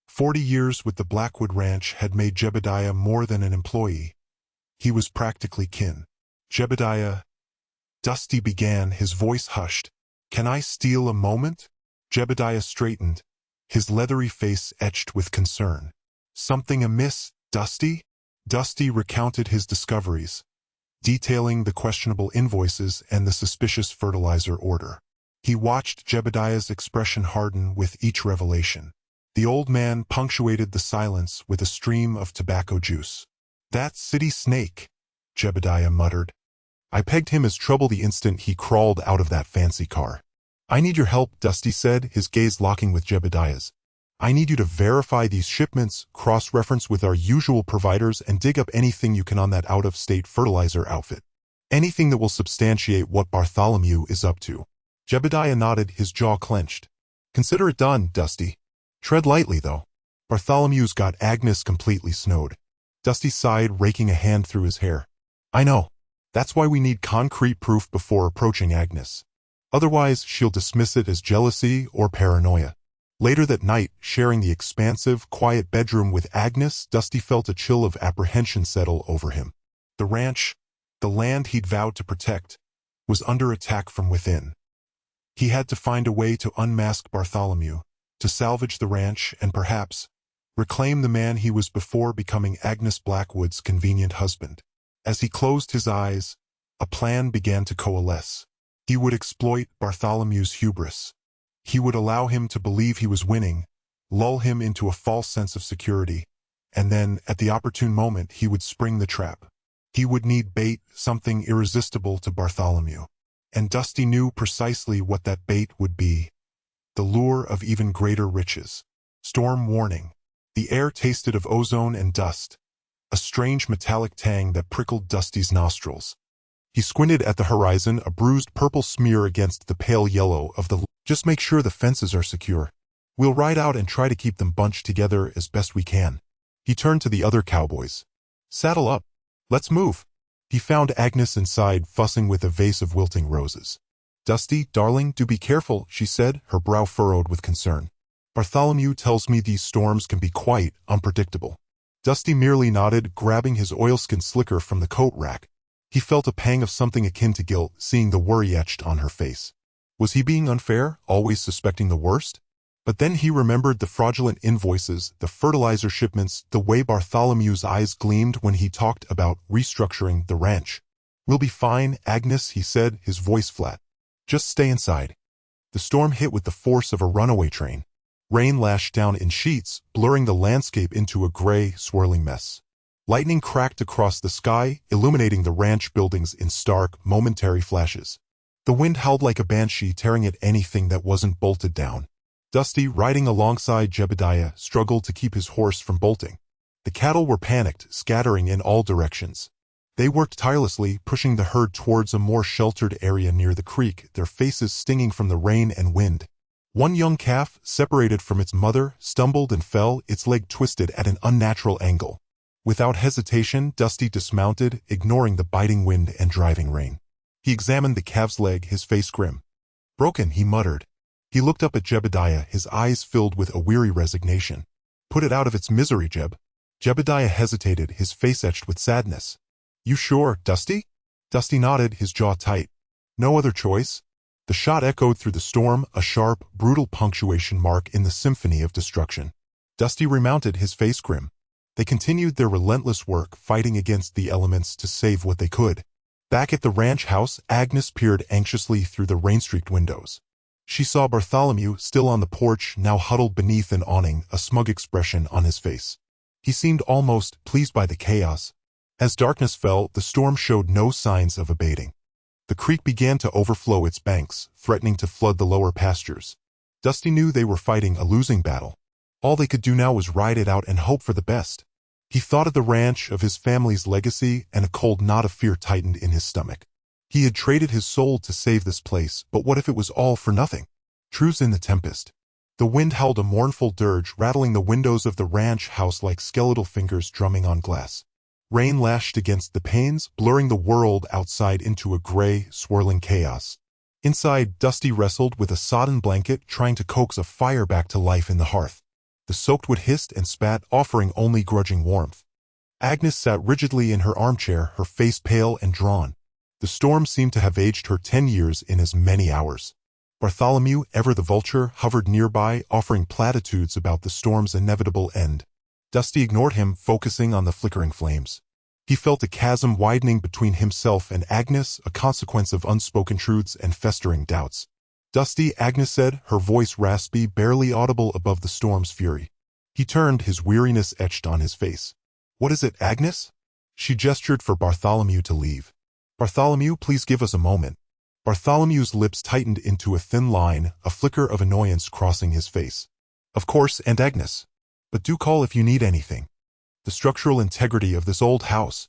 40 years with the Blackwood Ranch had made Jebediah more than an employee. He was practically kin. "Jebediah," Dusty began, his voice hushed. "Can I steal a moment?" Jebediah straightened, his leathery face etched with concern. "Something amiss, Dusty?" Dusty recounted his discoveries, detailing the questionable invoices and the suspicious fertilizer order. He watched Jebediah's expression harden with each revelation. The old man punctuated the silence with a stream of tobacco juice. "That city snake," Jebediah muttered. "I pegged him as trouble the instant he crawled out of that fancy car." "I need your help," Dusty said, his gaze locking with Jebediah's. "I need you to verify these shipments, cross-reference with our usual providers, and dig up anything you can on that out-of-state fertilizer outfit. Anything that will substantiate what Bartholomew is up to." Jebediah nodded, his jaw clenched. Consider it done, Dusty. Tread lightly, though. Bartholomew's got Agnes completely snowed. Dusty sighed, raking a hand through his hair. I know. That's why we need concrete proof before approaching Agnes. Otherwise, she'll dismiss it as jealousy or paranoia. Later that night, sharing the expansive, quiet bedroom with Agnes, Dusty felt a chill of apprehension settle over him. The ranch, the land he'd vowed to protect, was under attack from within. He had to find a way to unmask Bartholomew, to salvage the ranch and perhaps reclaim the man he was before becoming Agnes Blackwood's convenient husband. As he closed his eyes, a plan began to coalesce. He would exploit Bartholomew's hubris. He would allow him to believe he was winning, lull him into a false sense of security, and then, at the opportune moment, he would spring the trap. He would need bait, something irresistible to Bartholomew. And Dusty knew precisely what that bait would be. The lure of even greater riches. Storm warning. The air tasted of ozone and dust, a strange metallic tang that prickled Dusty's nostrils. He squinted at the horizon, a bruised purple smear against the pale yellow of the... Just make sure the fences are secure. We'll ride out and try to keep them bunched together as best we can. He turned to the other cowboys. Saddle up. Let's move. He found Agnes inside, fussing with a vase of wilting roses. Dusty, darling, do be careful, she said, her brow furrowed with concern. Bartholomew tells me these storms can be quite unpredictable. Dusty merely nodded, grabbing his oilskin slicker from the coat rack. He felt a pang of something akin to guilt, seeing the worry etched on her face. Was he being unfair, always suspecting the worst? But then he remembered the fraudulent invoices, the fertilizer shipments, the way Bartholomew's eyes gleamed when he talked about restructuring the ranch. We'll be fine, Agnes, he said, his voice flat. Just stay inside. The storm hit with the force of a runaway train. Rain lashed down in sheets, blurring the landscape into a gray, swirling mess. Lightning cracked across the sky, illuminating the ranch buildings in stark, momentary flashes. The wind howled like a banshee, tearing at anything that wasn't bolted down. Dusty, riding alongside Jebediah, struggled to keep his horse from bolting. The cattle were panicked, scattering in all directions. They worked tirelessly, pushing the herd towards a more sheltered area near the creek, their faces stinging from the rain and wind. One young calf, separated from its mother, stumbled and fell, its leg twisted at an unnatural angle. Without hesitation, Dusty dismounted, ignoring the biting wind and driving rain. He examined the calf's leg, his face grim. Broken, he muttered. He looked up at Jebediah, his eyes filled with a weary resignation. Put it out of its misery, Jeb. Jebediah hesitated, his face etched with sadness. You sure, Dusty? Dusty nodded, his jaw tight. No other choice. The shot echoed through the storm, a sharp, brutal punctuation mark in the symphony of destruction. Dusty remounted, his face grim. They continued their relentless work, fighting against the elements to save what they could. Back at the ranch house, Agnes peered anxiously through the rain-streaked windows. She saw Bartholomew, still on the porch, now huddled beneath an awning, a smug expression on his face. He seemed almost pleased by the chaos. As darkness fell, the storm showed no signs of abating. The creek began to overflow its banks, threatening to flood the lower pastures. Dusty knew they were fighting a losing battle. All they could do now was ride it out and hope for the best. He thought of the ranch, of his family's legacy, and a cold knot of fear tightened in his stomach. He had traded his soul to save this place, but what if it was all for nothing? Truce in the tempest. The wind howled a mournful dirge, rattling the windows of the ranch house like skeletal fingers drumming on glass. Rain lashed against the panes, blurring the world outside into a gray, swirling chaos. Inside, Dusty wrestled with a sodden blanket, trying to coax a fire back to life in the hearth. The soaked wood hissed and spat, offering only grudging warmth. Agnes sat rigidly in her armchair, her face pale and drawn. The storm seemed to have aged her 10 years in as many hours. Bartholomew, ever the vulture, hovered nearby, offering platitudes about the storm's inevitable end. Dusty ignored him, focusing on the flickering flames. He felt a chasm widening between himself and Agnes, a consequence of unspoken truths and festering doubts. Dusty, Agnes said, her voice raspy, barely audible above the storm's fury. He turned, his weariness etched on his face. What is it, Agnes? She gestured for Bartholomew to leave. Bartholomew, please give us a moment. Bartholomew's lips tightened into a thin line, a flicker of annoyance crossing his face. Of course, Aunt Agnes. But do call if you need anything. The structural integrity of this old house.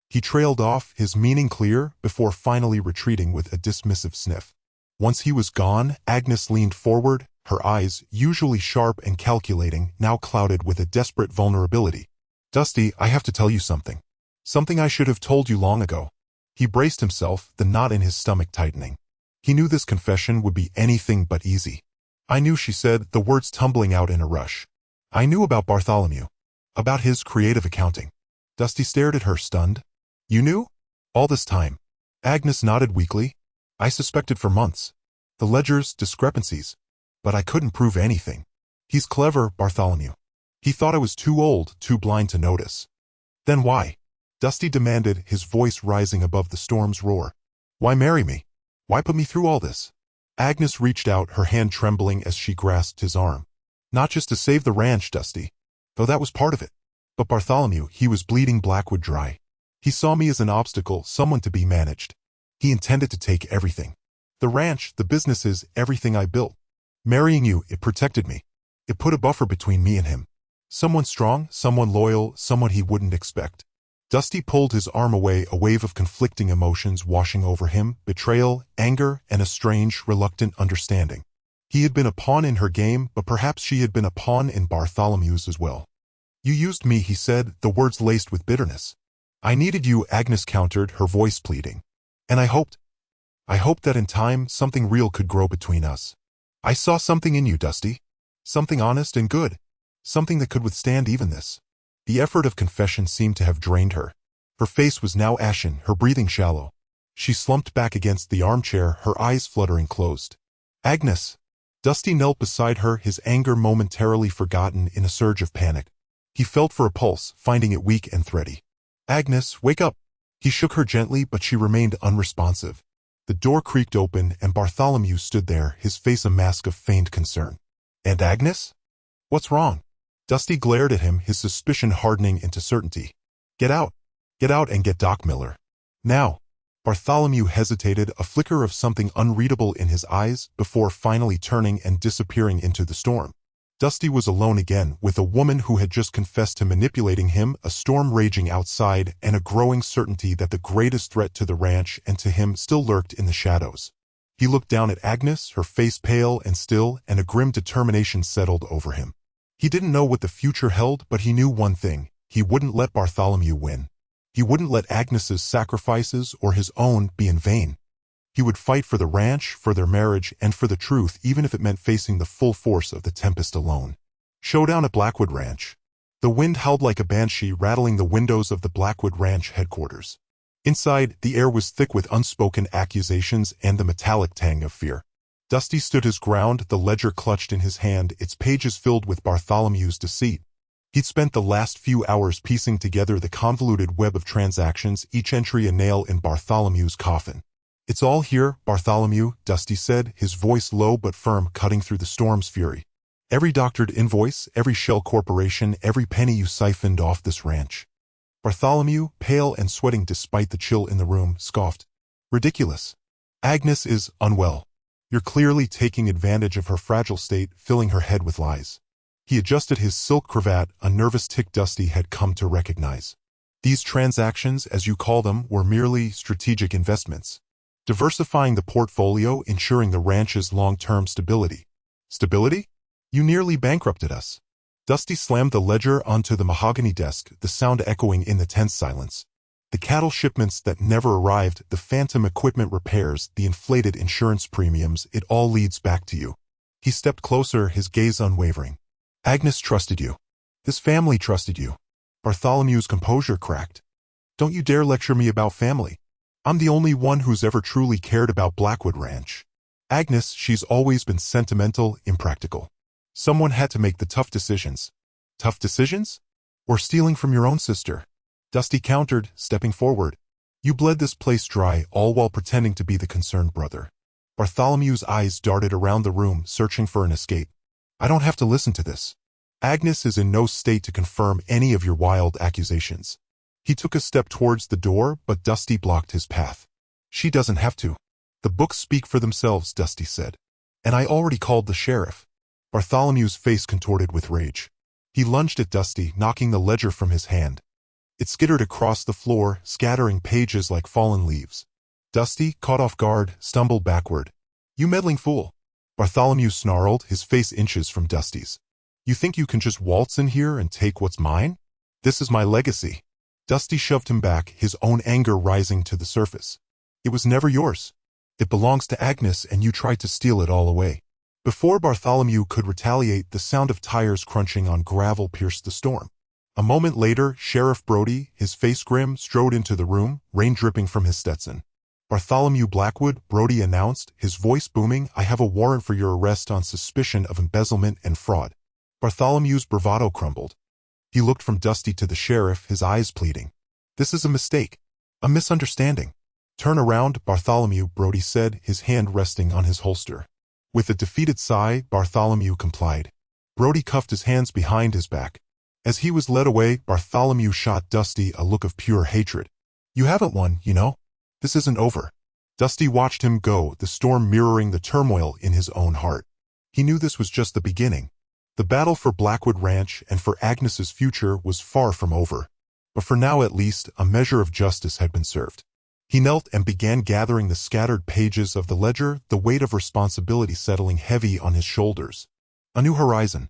He trailed off, his meaning clear, before finally retreating with a dismissive sniff. Once he was gone, Agnes leaned forward, her eyes, usually sharp and calculating, now clouded with a desperate vulnerability. Dusty, I have to tell you something. Something I should have told you long ago. He braced himself, the knot in his stomach tightening. He knew this confession would be anything but easy. I knew, she said, the words tumbling out in a rush. I knew about Bartholomew. About his creative accounting. Dusty stared at her, stunned. You knew? All this time? Agnes nodded weakly. I suspected for months. The ledgers, discrepancies. But I couldn't prove anything. He's clever, Bartholomew. He thought I was too old, too blind to notice. Then why? Dusty demanded, his voice rising above the storm's roar. Why marry me? Why put me through all this? Agnes reached out, her hand trembling as she grasped his arm. Not just to save the ranch, Dusty. Though that was part of it. But Bartholomew, he was bleeding Blackwood dry. He saw me as an obstacle, someone to be managed. He intended to take everything. The ranch, the businesses, everything I built. Marrying you, it protected me. It put a buffer between me and him. Someone strong, someone loyal, someone he wouldn't expect. Dusty pulled his arm away, a wave of conflicting emotions washing over him, betrayal, anger, and a strange, reluctant understanding. He had been a pawn in her game, but perhaps she had been a pawn in Bartholomew's as well. You used me, he said, the words laced with bitterness. I needed you, Agnes countered, her voice pleading. And I hoped that in time something real could grow between us. I saw something in you, Dusty. Something honest and good. Something that could withstand even this. The effort of confession seemed to have drained her. Her face was now ashen, her breathing shallow. She slumped back against the armchair, her eyes fluttering closed. Agnes! Dusty knelt beside her, his anger momentarily forgotten in a surge of panic. He felt for a pulse, finding it weak and thready. Agnes, wake up! He shook her gently, but she remained unresponsive. The door creaked open, and Bartholomew stood there, his face a mask of feigned concern. And Agnes? What's wrong? Dusty glared at him, his suspicion hardening into certainty. Get out. Get out and get Doc Miller. Now. Bartholomew hesitated, a flicker of something unreadable in his eyes, before finally turning and disappearing into the storm. Dusty was alone again, with a woman who had just confessed to manipulating him, a storm raging outside, and a growing certainty that the greatest threat to the ranch and to him still lurked in the shadows. He looked down at Agnes, her face pale and still, and a grim determination settled over him. He didn't know what the future held, but he knew one thing. He wouldn't let Bartholomew win. He wouldn't let Agnes's sacrifices or his own be in vain. He would fight for the ranch, for their marriage, and for the truth, even if it meant facing the full force of the tempest alone. Showdown at Blackwood Ranch. The wind howled like a banshee, rattling the windows of the Blackwood Ranch headquarters. Inside, the air was thick with unspoken accusations and the metallic tang of fear. Dusty stood his ground, the ledger clutched in his hand, its pages filled with Bartholomew's deceit. He'd spent the last few hours piecing together the convoluted web of transactions, each entry a nail in Bartholomew's coffin. It's all here, Bartholomew, Dusty said, his voice low but firm, cutting through the storm's fury. Every doctored invoice, every shell corporation, every penny you siphoned off this ranch. Bartholomew, pale and sweating despite the chill in the room, scoffed. Ridiculous. Agnes is unwell. You're clearly taking advantage of her fragile state, filling her head with lies. He adjusted his silk cravat, a nervous tick Dusty had come to recognize. These transactions, as you call them, were merely strategic investments. Diversifying the portfolio, ensuring the ranch's long-term stability. Stability? You nearly bankrupted us. Dusty slammed the ledger onto the mahogany desk, the sound echoing in the tense silence. The cattle shipments that never arrived, the phantom equipment repairs, the inflated insurance premiums, it all leads back to you. He stepped closer, his gaze unwavering. Agnes trusted you. This family trusted you. Bartholomew's composure cracked. Don't you dare lecture me about family. I'm the only one who's ever truly cared about Blackwood Ranch. Agnes, she's always been sentimental, impractical. Someone had to make the tough decisions. Tough decisions? Or stealing from your own sister? Dusty countered, stepping forward. You bled this place dry, all while pretending to be the concerned brother. Bartholomew's eyes darted around the room, searching for an escape. I don't have to listen to this. Agnes is in no state to confirm any of your wild accusations. He took a step towards the door, but Dusty blocked his path. She doesn't have to. The books speak for themselves, Dusty said. And I already called the sheriff. Bartholomew's face contorted with rage. He lunged at Dusty, knocking the ledger from his hand. It skittered across the floor, scattering pages like fallen leaves. Dusty, caught off guard, stumbled backward. You meddling fool. Bartholomew snarled, his face inches from Dusty's. You think you can just waltz in here and take what's mine? This is my legacy. Dusty shoved him back, his own anger rising to the surface. It was never yours. It belongs to Agnes, and you tried to steal it all away. Before Bartholomew could retaliate, the sound of tires crunching on gravel pierced the storm. A moment later, Sheriff Brody, his face grim, strode into the room, rain dripping from his Stetson. Bartholomew Blackwood, Brody announced, his voice booming, I have a warrant for your arrest on suspicion of embezzlement and fraud. Bartholomew's bravado crumbled. He looked from Dusty to the sheriff, his eyes pleading. This is a mistake. A misunderstanding. Turn around, Bartholomew, Brody said, his hand resting on his holster. With a defeated sigh, Bartholomew complied. Brody cuffed his hands behind his back. As he was led away, Bartholomew shot Dusty a look of pure hatred. You haven't won, you know. This isn't over. Dusty watched him go, the storm mirroring the turmoil in his own heart. He knew this was just the beginning. The battle for Blackwood Ranch and for Agnes's future was far from over. But for now at least, a measure of justice had been served. He knelt and began gathering the scattered pages of the ledger, the weight of responsibility settling heavy on his shoulders. A new horizon.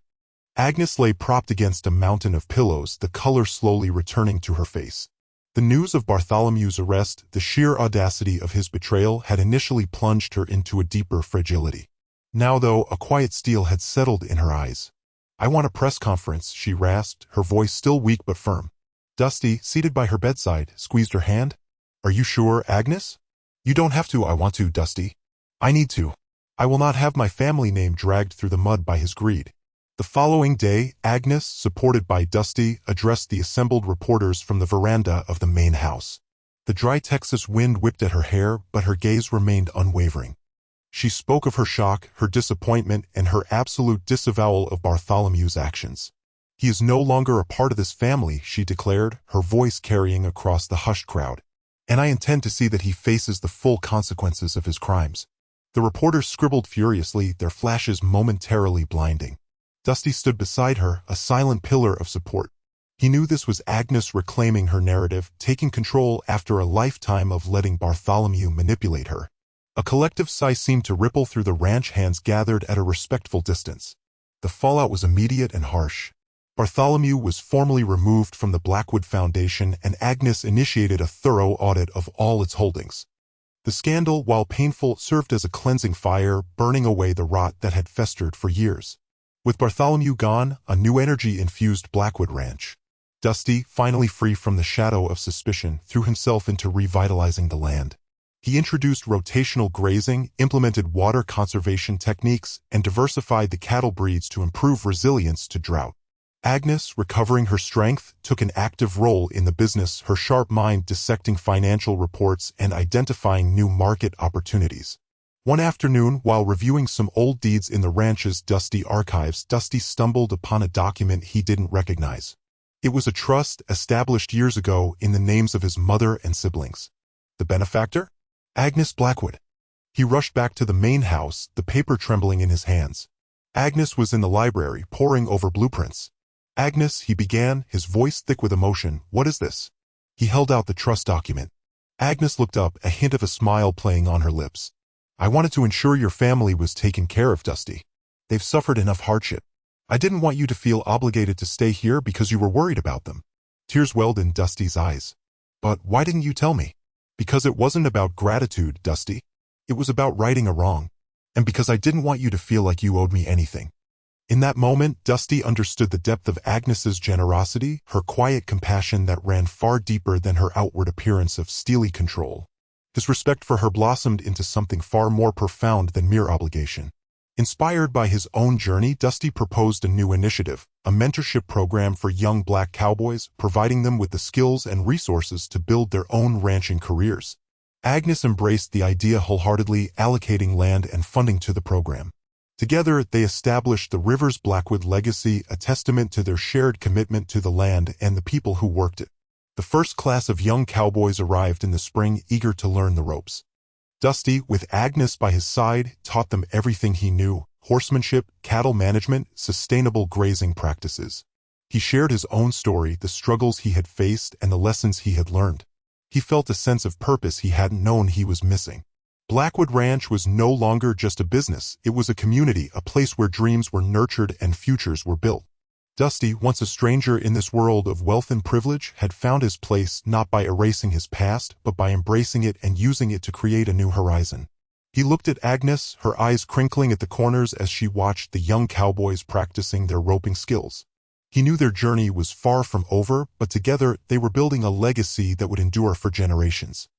Agnes lay propped against a mountain of pillows, the color slowly returning to her face. The news of Bartholomew's arrest, the sheer audacity of his betrayal, had initially plunged her into a deeper fragility. Now, though, a quiet steel had settled in her eyes. I want a press conference, she rasped, her voice still weak but firm. Dusty, seated by her bedside, squeezed her hand. Are you sure, Agnes? You don't have to. I want to, Dusty. I need to. I will not have my family name dragged through the mud by his greed. The following day, Agnes, supported by Dusty, addressed the assembled reporters from the veranda of the main house. The dry Texas wind whipped at her hair, but her gaze remained unwavering. She spoke of her shock, her disappointment, and her absolute disavowal of Bartholomew's actions. He is no longer a part of this family, she declared, her voice carrying across the hushed crowd. And I intend to see that he faces the full consequences of his crimes. The reporters scribbled furiously, their flashes momentarily blinding. Dusty stood beside her, a silent pillar of support. He knew this was Agnes reclaiming her narrative, taking control after a lifetime of letting Bartholomew manipulate her. A collective sigh seemed to ripple through the ranch hands gathered at a respectful distance. The fallout was immediate and harsh. Bartholomew was formally removed from the Blackwood Foundation, and Agnes initiated a thorough audit of all its holdings. The scandal, while painful, served as a cleansing fire, burning away the rot that had festered for years. With Bartholomew gone, a new energy infused Blackwood Ranch. Dusty, finally free from the shadow of suspicion, threw himself into revitalizing the land. He introduced rotational grazing, implemented water conservation techniques, and diversified the cattle breeds to improve resilience to drought. Agnes, recovering her strength, took an active role in the business, her sharp mind dissecting financial reports and identifying new market opportunities. One afternoon, while reviewing some old deeds in the ranch's dusty archives, Dusty stumbled upon a document he didn't recognize. It was a trust established years ago in the names of his mother and siblings. The benefactor? Agnes Blackwood. He rushed back to the main house, the paper trembling in his hands. Agnes was in the library, poring over blueprints. Agnes, he began, his voice thick with emotion, what is this? He held out the trust document. Agnes looked up, a hint of a smile playing on her lips. I wanted to ensure your family was taken care of, Dusty. They've suffered enough hardship. I didn't want you to feel obligated to stay here because you were worried about them. Tears welled in Dusty's eyes. But why didn't you tell me? Because it wasn't about gratitude, Dusty. It was about righting a wrong. And because I didn't want you to feel like you owed me anything. In that moment, Dusty understood the depth of Agnes's generosity, her quiet compassion that ran far deeper than her outward appearance of steely control. His respect for her blossomed into something far more profound than mere obligation. Inspired by his own journey, Dusty proposed a new initiative, a mentorship program for young black cowboys, providing them with the skills and resources to build their own ranching careers. Agnes embraced the idea wholeheartedly, allocating land and funding to the program. Together, they established the Rivers Blackwood legacy, a testament to their shared commitment to the land and the people who worked it. The first class of young cowboys arrived in the spring, eager to learn the ropes. Dusty, with Agnes by his side, taught them everything he knew: horsemanship, cattle management, sustainable grazing practices. He shared his own story, the struggles he had faced, and the lessons he had learned. He felt a sense of purpose he hadn't known he was missing. Blackwood Ranch was no longer just a business, it was a community, a place where dreams were nurtured and futures were built. Dusty, once a stranger in this world of wealth and privilege, had found his place not by erasing his past, but by embracing it and using it to create a new horizon. He looked at Agnes, her eyes crinkling at the corners as she watched the young cowboys practicing their roping skills. He knew their journey was far from over, but together they were building a legacy that would endure for generations.